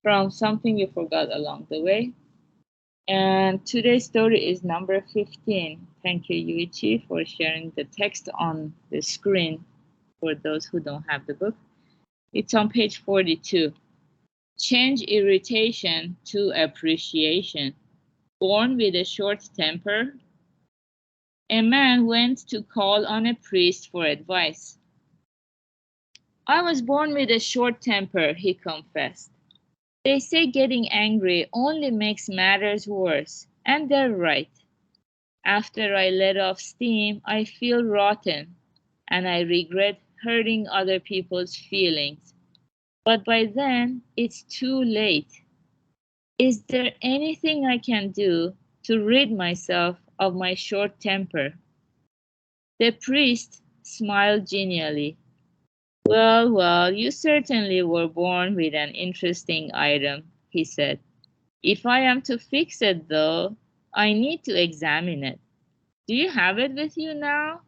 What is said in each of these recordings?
from something you forgot along the way. And today's story is number 15. Thank you, Yuichi, for sharing the text on the screen for those who don't have the book. It's on page 42. Change irritation to appreciation. Born with a short temper, a man went to call on a priest for advice. I was born with a short temper, he confessed. They say getting angry only makes matters worse, and they're right. After I let off steam, I feel rotten, and I regret hurting other people's feelings. But by then, it's too late. Is there anything I can do to rid myself of my short temper? The priest smiled genially. Well, well, you certainly were born with an interesting item, he said. If I am to fix it, though, I need to examine it. Do you have it with you now?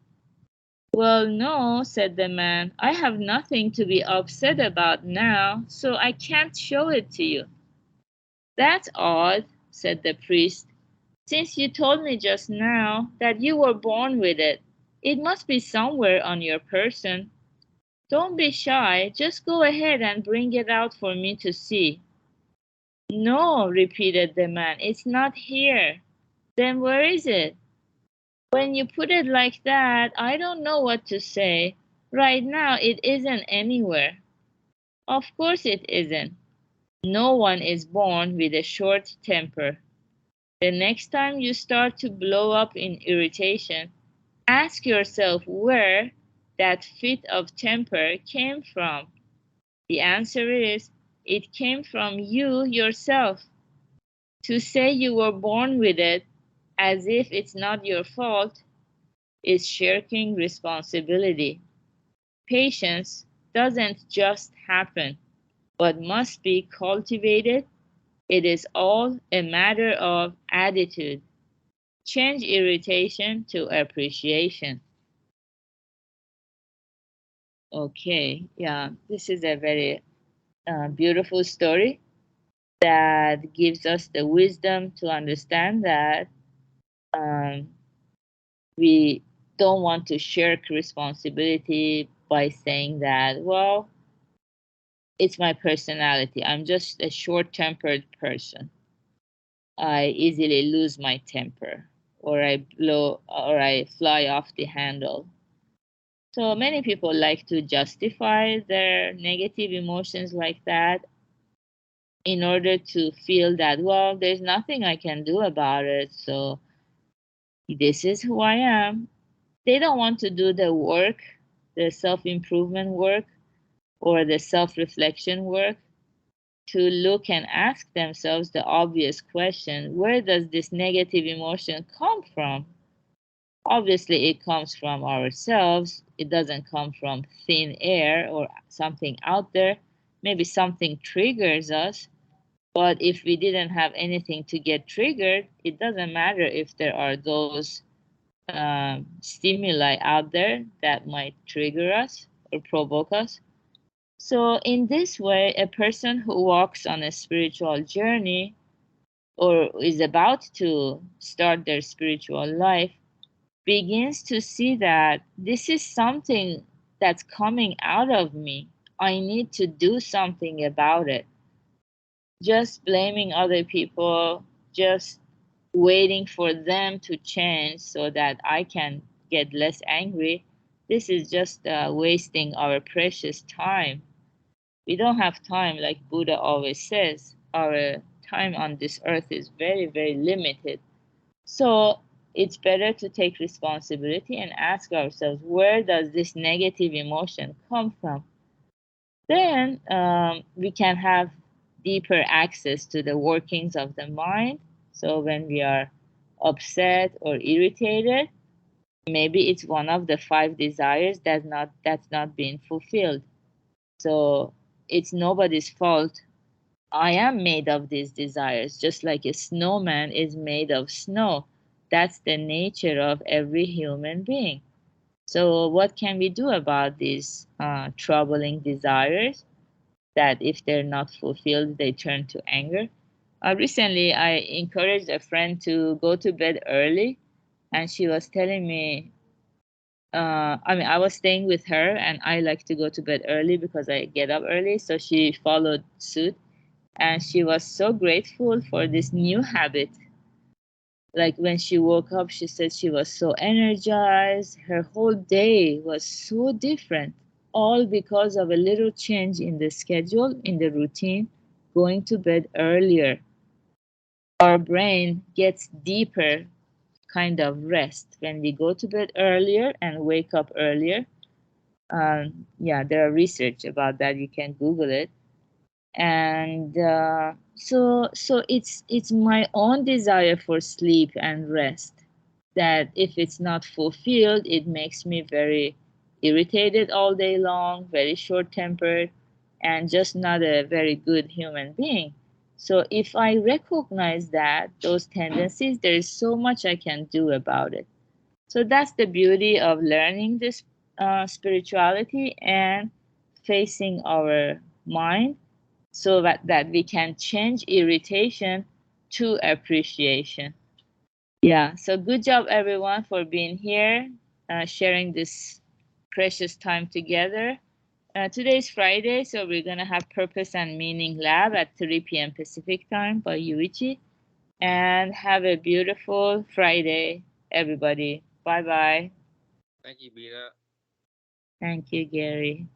Well, no, said the man. I have nothing to be upset about now, so I can't show it to you. That's odd, said the priest. Since you told me just now that you were born with it, it must be somewhere on your person. Don't be shy, just go ahead and bring it out for me to see. No, repeated the man, it's not here. Then where is it? When you put it like that, I don't know what to say. Right now, it isn't anywhere. Of course it isn't. No one is born with a short temper. The next time you start to blow up in irritation, ask yourself where that fit of temper came from. The answer is, it came from you yourself. To say you were born with it as if it's not your fault is shirking responsibility. Patience doesn't just happen, but must be cultivated. It is all a matter of attitude. Change irritation to appreciation. Okay, yeah, this is a very beautiful story that gives us the wisdom to understand that um, we don't want to shirk responsibility by saying that, well, it's my personality. I'm just a short tempered person. I easily lose my temper, or I fly off the handle. So many people like to justify their negative emotions like that in order to feel that, well, there's nothing I can do about it. So this is who I am. They don't want to do the work, the self improvement work, or the self reflection work to look and ask themselves the obvious question, where does this negative emotion come from? Obviously, it comes from ourselves. It doesn't come from thin air or something out there. Maybe something triggers us, but if we didn't have anything to get triggered, it doesn't matter if there are those stimuli out there that might trigger us or provoke us. So, in this way, a person who walks on a spiritual journey or is about to start their spiritual life begins to see that this is something that's coming out of me. I need to do something about it. Just blaming other people, just waiting for them to change so that I can get less angry, this is just wasting our precious time. We don't have time, like Buddha always says. Our time on this earth is very, very limited. So it's better to take responsibility and ask ourselves, where does this negative emotion come from? Then we can have deeper access to the workings of the mind. So when we are upset or irritated, maybe it's one of the five desires that's not being fulfilled. So it's nobody's fault. I am made of these desires, just like a snowman is made of snow. That's the nature of every human being. So, what can we do about these troubling desires? that if they're not fulfilled, they turn to anger. Recently, I encouraged a friend to go to bed early, and she was telling me, I was staying with her, and I like to go to bed early because I get up early. So she followed suit, and she was so grateful for this new habit. Like when she woke up, she said she was so energized. Her whole day was so different, all because of a little change in the schedule, in the routine, going to bed earlier. Our brain gets deeper kind of rest when we go to bed earlier and wake up earlier. Yeah, there are research about that. You can Google it. And so it's my own desire for sleep and rest that if it's not fulfilled, it makes me very irritated all day long, very short tempered, and just not a very good human being. So if I recognize that those tendencies, there is so much I can do about it. So that's the beauty of learning this spirituality and facing our mind so that we can change irritation to appreciation. Yeah, so good job everyone for being here, sharing this precious time together. Today is Friday, so we're going to have Purpose and Meaning Lab at 3 p.m. Pacific time by Yuichi. And have a beautiful Friday, everybody. Bye bye. Thank you, Bina. Thank you, Gary.